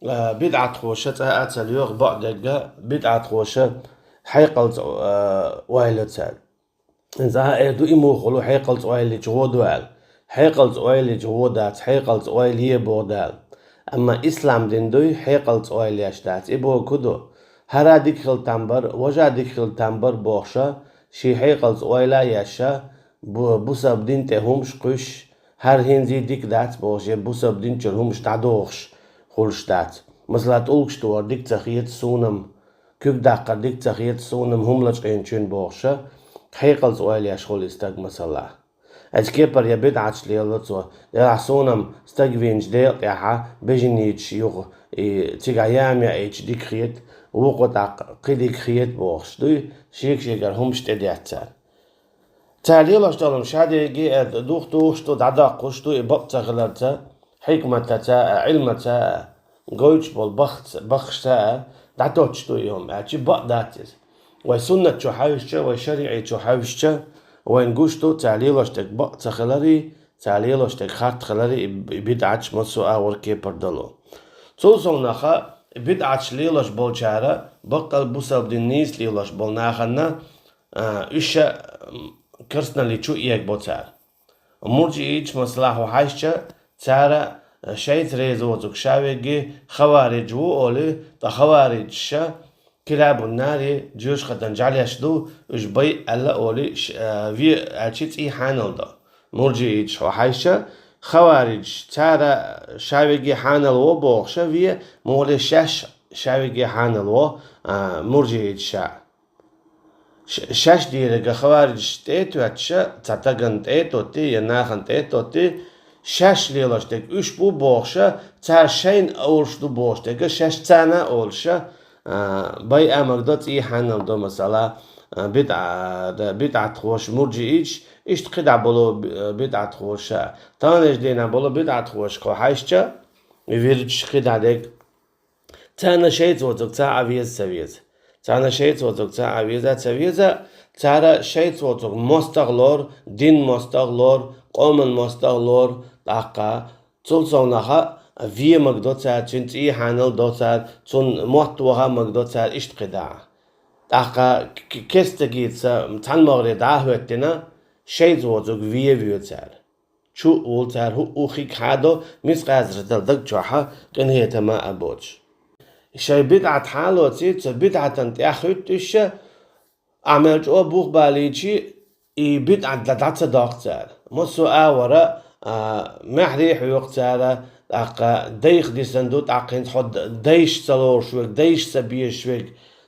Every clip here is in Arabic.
بدعة خوشة أتل يوغ بعدك بدعة خوشة حيقل وايلة إذا دو إمو خلو حيقل وايلة جودوال حيقل وايلة جودات حيقل وايلة بودال أما إسلام دين دوي حيقل وايلة أشتات إبو كدو هرا ديكل تنبر وجا ديكل تنبر بوخشة شي حيقل وايلة ياشا بوسب دين تهمش قش هر هنزي ديك دات بوشي بوسب دين تشرهمش تعدوخش خولشتات مثلا تقولش تو ديك تخيت سونم كيف داقر ديك تخيت سونم هملش قينشين بوخشة حيقل سؤال يا شغل استاج مثلا كيبر يا بدعش لي لطوة يا سونم استاجفينج ديل يا بيجنيتش يوغ تيجايام يا اتش ديك خيت وقت قيديك خيت بوخش دوي شيكر همش تدياتر تعليل اشتغلم شادي جي دوختو شتو دعدا شتو يبقى غلطة حكمة تا علمة تا جوج بول بخش تا دعتو شتو يوم اجي بق داتس وسنة شو حاوشة وشريعة شو حاوشة وين جوشتو تعليل اشتك بق خلاري تعليل اشتك خارت خلاري بدعش مصو اور كيبر دلو توصل نخا بدعش ليلش بولشارة بقى البوسب دنيس ليلش بول ناخنا إيش كرسنا اللي شو إياك بوتار مرجي إيش مصلحة وحشة تارا شيء تريزوتك شاويجي خوارج وولي تخوارج شا كلاب النار جوش خدن جعلي أشدو إجبي ألا أولي في أشيت إي حانل دا مرجي إيش وحشة خوارج تارا شاويجي حانل وبوخشة في مولي شاش شاويجي حانل و مرجي إيش شاش ديرك خوارج تيتو هتشا تعتقن تيتو تي يناخن تيتو تي شاش ليلاشتك اش بو بوخشا تار شين اولشدو بوشتك شاش تانا اولشا باي امك دوت اي حانل دو مثلا بدعة خوش مرجي ايش تقدع بولو بدعة خوشا تانش دينا بولو بدعة خوش خو حايشتا يفيرج قدع ديك تانا شيت وتك تا عبيز سويز تانا شيت وتك تا عبيزة سويزة تارا شيت وتك مستغلور دين مستغلور قوم مستغلور داقا تولصونها في مقدوتها تنتي حانل دوتها تون موتوها مقدوتها اشت قدع داقا كستجيت تان مغري داهوتنا شيت وتك في فيوتار شو قولتار هو أخيك هادو مسقازر دلدك جوحا كن هي تما أبوش شي بدعة حالوتي بدعة تنتياخوتش عمل جو بوخ باليجي اي بدعة دعت داقتار مصو آورا محريح يقتار اقا ديخ دي صندوق اقين تحد ديش تلور شوك ديش سبيه شوك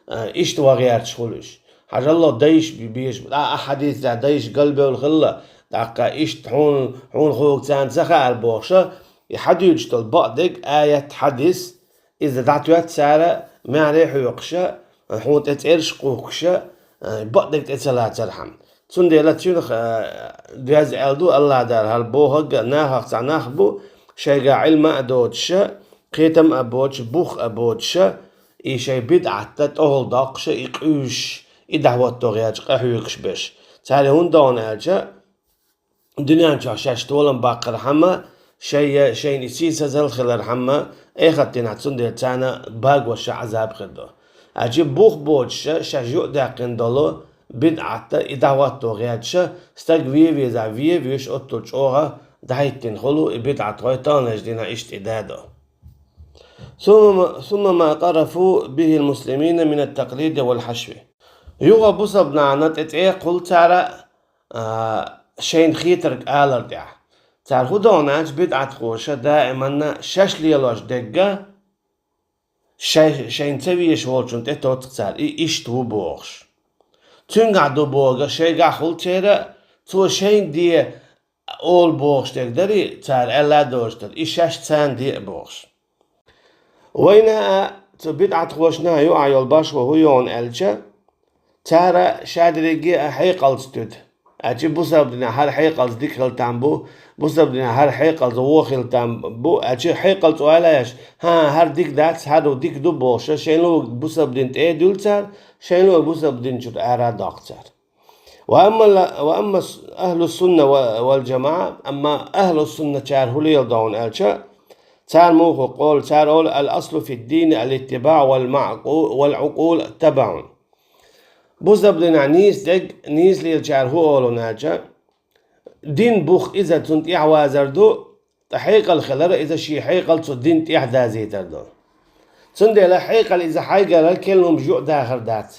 اشت وغيرت شغلش حاجة الله ديش بيبيش حديث ديش قلبه والخلة اقا اشت حون خوك تان سخا البوخشة يحديج تلبقدك آية حديث إذا دعتوات سارة ما عليه يقشة حوت اتقرش قوكشة بقدك تسلا ترحم تندي لا تشينخ جاز ألدو الله دار هالبوهق ناهق تعناخبو شيء علم أدوتشة قيتم أبوتش بوخ أبوتشة إي شيء بدعة تتأهل داقشة إقوش إدعوات تغياج قحويقش بش تالي هون دون ألجا دنيا شاش تولن باقر حما شيء نسيس هذا الخلال حما اخذتين عتصندي تانا باق وشا عذاب خدو اجيب بوخ بوتش شاجو داقين دولو بدعة إدعوات تغياتشا ستاق فيزا فيش أطلش أوغا دايتين خلو بدعة غيطان اجدينا اشت إدادو ثم ما قرفوا به المسلمين من التقليد والحشو يوغا بوصبنا عنات اتعي قل تارا شين خيترك آلر ديا تار هدوناج بدعة خوشة دائما شاش ليلاش دقة شين تبيش والشون تتو تقتار إيش تو بوغش تنقعدو بوغا شي قاحول تيرا تو شين دي أول بوغش تقدري تار ألا دوشتر إيش شاش تان دي بوغش وينا بدعة خوشنا يوعى يلباش وهو يون ألجا تارا شادريجي حيقلستود أجي بوسبدنا هر حيقل ديكل تامبو بوسبدنا هر حيقل زوخل تامبو أجي حيقل سؤالاش هر ديك داكس هر ديك دو بوشة شينلو بوسبدين تأدلتر شينلو بوسبدين شد أرا داكتر وأما أهل السنة والجماعة أما أهل السنة شارهولي يلدون ألشا تار موخو قول تار أول الأصل في الدين الاتباع والعقول تبع بوزبدنا نيس دق نيس لي الجار هو أولو ناجا دين بوخ إذا تنت إعوازردو تحقيق الخلر إذا شي حقيقل دين تيحدا زيتردو تندي لا حقيقل إذا حقيقل الكلمة مجوع داخر دات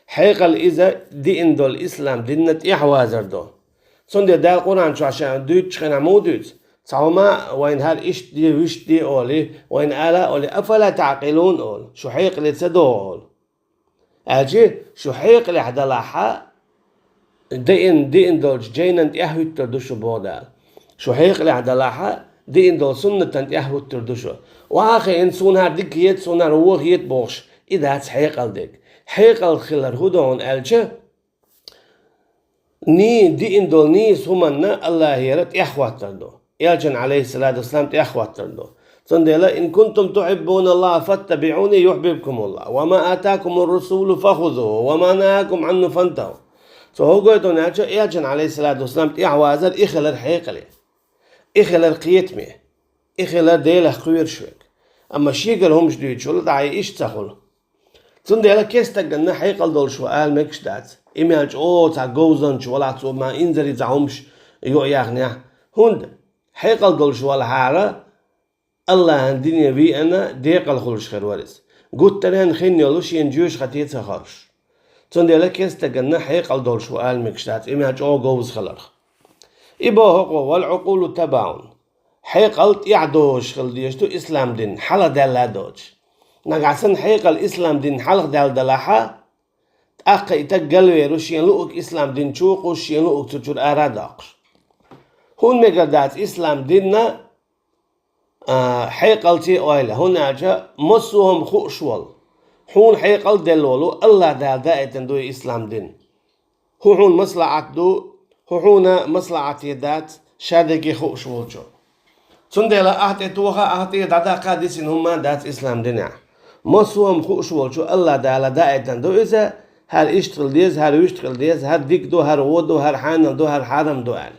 حقيقل إذا دين دول الإسلام دينت إعوازردو تندي دا القرآن شو عشان دوت شخنا مودوت تعوما وين هال إيش دي ويش دي أولي وين آلا أولي أفلا تعقلون أول شو حقيقل تسدو أول أجي شو حقيقل حدلاحا دين دول جينن يهوت تردشو بودا شو حقيقل حدلاحا دين دول سنة يهوت تردشو وآخي إن سونها ديكيت سونها روغيت بوش إذا هاتس حقيقل ديك حقيقل خلر هدون ألجي ني دين دول نيس همنا الله يرد يحوات تردو يالجن عليه الصلاة والسلام يحوات تردو صندلا إن كنتم تحبون الله فاتبعوني يحببكم الله وما آتاكم الرسول فخذوه وما نهاكم عنه فانتهوا هو قلت ناجا يالجن عليه الصلاة والسلام يحوازر إخلر حقيقلي إخلر قيتمي إخلر ديله خوير شوك أما شيقل هم جديد شو لدعي إيش تخل صندلا كيستقلنا حقيقل دول شو آل مكشتات إميالج تا جوزنش ولا تو ما إنزري تعمش يغني هند حقيقل دول شو الحارة الله الدنيا بي أنا ديقل خلش خير ورس قلت ترين خين يلوش ينجوش خطيت سخرش صندلا كيستقلنا حقيقل دول شو آل مكشتات إميالج جوز خلرخ إبا هو والعقول تبعون حقيقل يعدوش خلديشتو إسلام دين حلا دالا دوج نقعسن حقيقل إسلام دين حلق دال دلاحا أقا يتقلوي روشين لؤك إسلام دين شوق وشين لؤك تجور أراداقر هون مقدات إسلام ديننا حيقل تي أويلة هون أجا مصوهم خوشوال هون حيقل دلولو الله دال دائتن دوي إسلام دين هون مصلعات دو هون مصلعات يدات شادقي خوشوال جو تندلا أهتي توخا أهتي دادا قادسين هما دات إسلام دين مصوهم خوشوال شو الله دال دائتن دو إذا هر اشتغل ديز هر ويشتغل ديز هر ديك دو هر ودو هر حانل دو هر حرم دو ال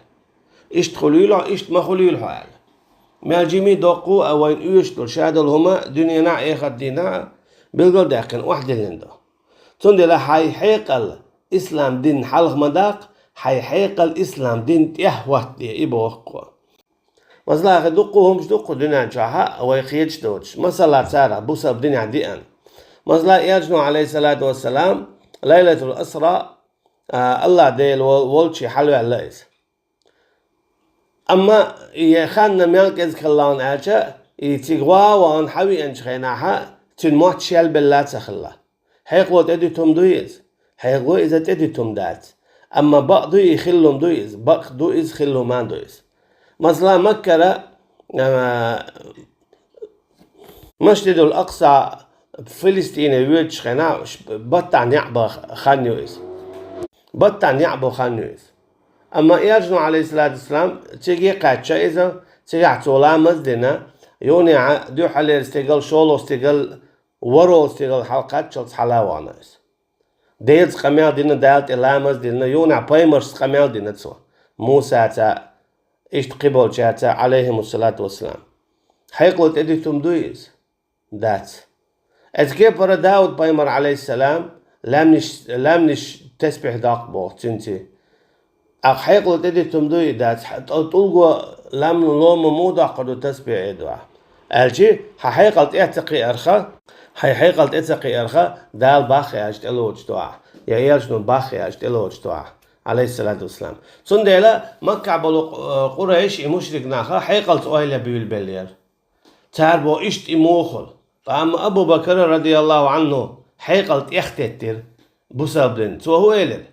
اشتغلوا له اشت مخلوا له ال مالجيمي دوقو اوين يشتغل شادل هما دنيا نا اخر دينا بيلقل داكن واحد لندو تندلا حي حيقل اسلام دين حلق مداق حي حيقل اسلام دين تيهوت دي ابوقو مثلا دوقوهم دوقو دنيا جاها او يخيج دوج مثلا تسارع بوسا بدنيا ديان مثلا يجنو عليه الصلاة والسلام ليلة الأسرى الله ديل والشي حلوة الليس أما يخان ملك إذكاللون آجا يتيغوا وان حوي انشخيناها تنموت شيال بالله تخلا حيقوا تدي دويز حيقوا إذا تدي دات أما بعضو يخلهم دويز بق دويز خلو ما دويز مثلا مكة مسجد الأقصى فلسطين ويتش خنا بطن يعبا خانيوز بطن يعبا خانيوز أما يرجع عليه الصلاة والسلام تيجي قاتشة إذا تيجي عطولا مزدنا يوني دو حالي استقل شولو استقل ورو استقل حلقات شلت حلاوانيز ديلز قميل دينا دالت إلامز دينا يوني بايمرس قميل دينا تسوا موسى تا إشت قبول جاتا عليهم الصلاة والسلام حيقلت إديتم دويز دات أذكر برا داود بايمر عليه السلام لامنش تسبح داق بوغ تنتي أخ حيقل تدي تمدوي دات تلقوا لامن لوم مو داقدو تسبح إدوا ألجي حيقل تعتقي أرخا حيقل تعتقي أرخا دال باخي أجد ألوج دوا يا يرجنو باخي أجد ألوج دوا عليه الصلاة والسلام سندلا مكة بلو قريش مشرك ناخا حيقل تؤيل بالبلير تاربو إشت إموخل فأما أبو بكر رضي الله عنه حيقلت يختتر بسبب تو هو إلر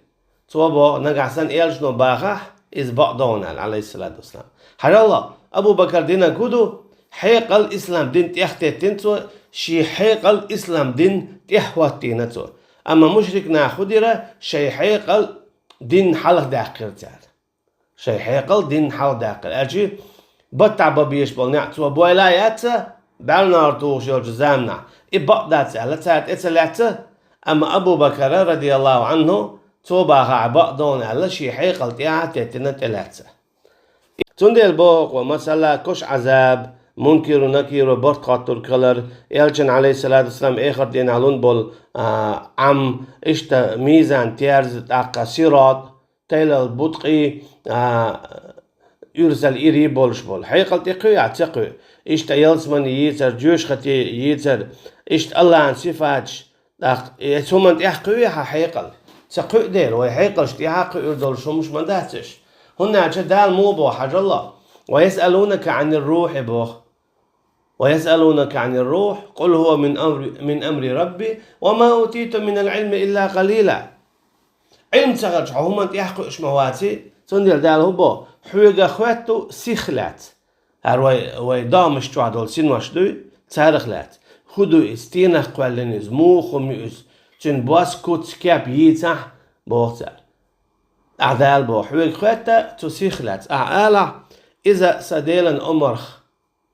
تو بو نقعسن إلجنو باخح إز بعضون عليه الصلاة والسلام حر الله أبو بكر دينا كودو حيقل إسلام دين يختتر تو شي حيقل إسلام دين تحوتين تو أما مشرك ناخديرا شي حيقل دين حلق داقر تار شي حيقل دين حلق داقر أجي بطع ببيش بلنع تو بولايات بعلنا رتوش يوجزامنا إبقدات على تات إتلعت أما أبو بكر رضي الله عنه توباها عبقدون على شي حيقل تيعت يتنت إلعت تندل بوق ومسألة كش عذاب منكر ونكير برت خاطر كلر إلشن عليه الصلاة والسلام آخر دين علون بول عم إشتا ميزان تيارز تاقا سيرات تيل البطقي يرسل إيري بولش بول حيقل تقوي عتقوي إشتا يلسمن ييتر جوش خطي ييتر إشت الله عن صفاتش يسومن تحقوي حيقل تقوي دير ويحيقل اشتيحقوي يردول شمش من داتش هنا دال مو بو حاج الله ويسألونك عن الروح بوخ ويسألونك عن الروح قل هو من أمر ربي وما أوتيتم من العلم إلا قليلا علم تغرج هم يحقوا إشمواتي تندل دال هو بو حويقا خواتو سيخلات هروي دامش توعدول سينواشدو تارخلات خدو استينخ قوالنز موخ وميوز تن باس كوت كاب يتح بوغتر أعدال بو حويق خواتا تسيخلات أعالا إذا سديلا أمرخ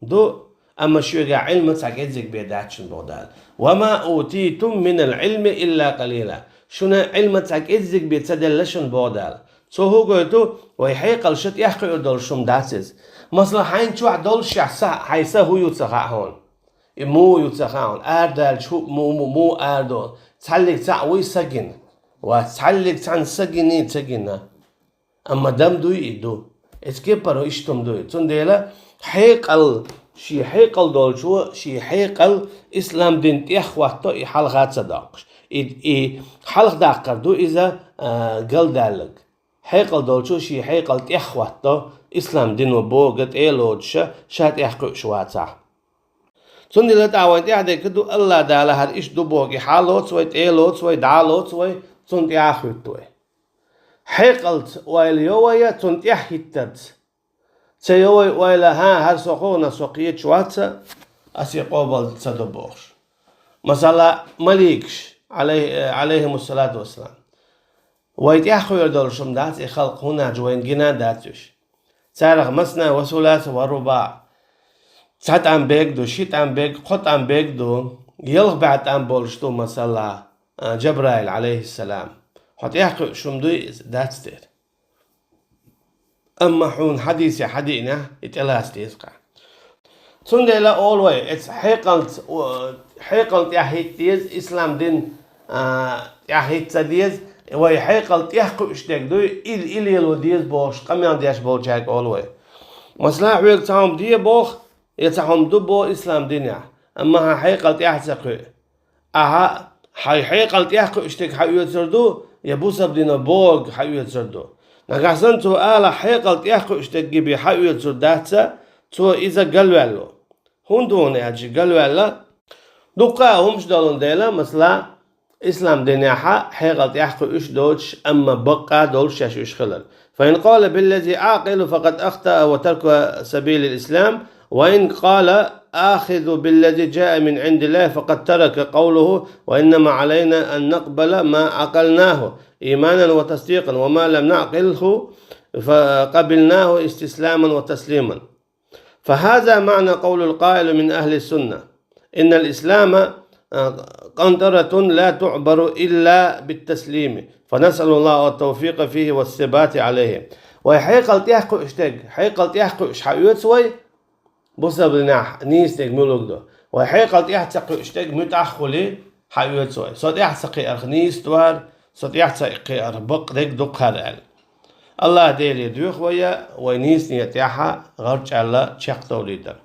دو أما شوية علم تعجزك بيداتشن بودال وما أوتيتم من العلم إلا قليلا شنا علم تعجزك بيتسدلشن بودال سو هو قلتو ويحيقل شت يحقي دول شم داتز مثلا حين شو عدول شعسا حيسا هو يتسخعون مو يتسخعون أردال شو مو أردول تحلق تعوي سجن وتحلق عن سجني تجنا أما دم دوي دو اسكيبرو اشتم دوي تنديلا حيقل شي حيقل دول شو شي حيقل إسلام دين تيخواتو حلقات صداقش حلق داقر دو إذا قل دالك حيقل دول شو شي حيقل تيخواتو إسلام دين وبوغت إيلودش شات يحقق شواتع تنديلا تعوين تيحدي كدو الله دالا هاد إش دو بوغي حالوت سوي تيلوت سوي دالوت سوي تند ياخوتوي حيقلت ويل يويا تند يحيتت سيوي ويلا ها هل سوقونا سوقيت شواتسا أسي قوبل تصدبوش مثلا مليكش عليهم الصلاة والسلام ويتيحو يردول شمدات خلق هنا جوين جنا داتش سارغ مسنا وثلاث ورباع سات عم بيقدو شيت عم بيق قط عم بيقدو يلغ بعد عم بولشتو مثلا جبرائيل عليه السلام حتى يحكي شمدوي داتستير أما حون حديث حدينا إتلاست يسقع تندلا all way it's حيقلت يحيتيز إسلام دين يحيت سديز ويحيقلت يحكو إشتاق دوي إلي الوديز بوش قميان ديش بوشاك all way مثلا حويق تاهم دي بوخ يتاهم دو بو إسلام دين أما حيقلت يحسقو أها حيقلت يحكو إشتاق حيو يتسردو يبوسب دينا بوغ حيو يتسردو نقصن تو آلا حيقلت يحكو اشتاقي بحيو يتسرداتسا تو إذا قلوالو هندون يجي قلوالا دوقا همش دولون ديلا مثلا إسلام دينيحا حيقلت يحكو إش دوش أما بقى دولش يشو إش خلال فإن قال بالذي عاقل فقد أخطأ وترك سبيل الإسلام وإن قال آخذ بالذي جاء من عند الله فقد ترك قوله وإنما علينا أن نقبل ما عقلناه إيمانا وتصديقا وما لم نعقله فقبلناه استسلاما وتسليما فهذا معنى قول القائل من أهل السنة إن الإسلام قنطرة لا تعبر إلا بالتسليم فنسأل الله التوفيق فيه والثبات عليه وحيقل تحكو اشتاق حيقل تحكو اشحيوت سوي بصب لناح نيس نجملوك دو وحيقل تحكو اشتاق متأخلي حيوت سوي صوت يحسقي أرخنيس توار صوت يحسقي أربق ديك دوق هرال الله ديلي دوخ ويا وينيس نيتيحا غرج الله تشيق توليدا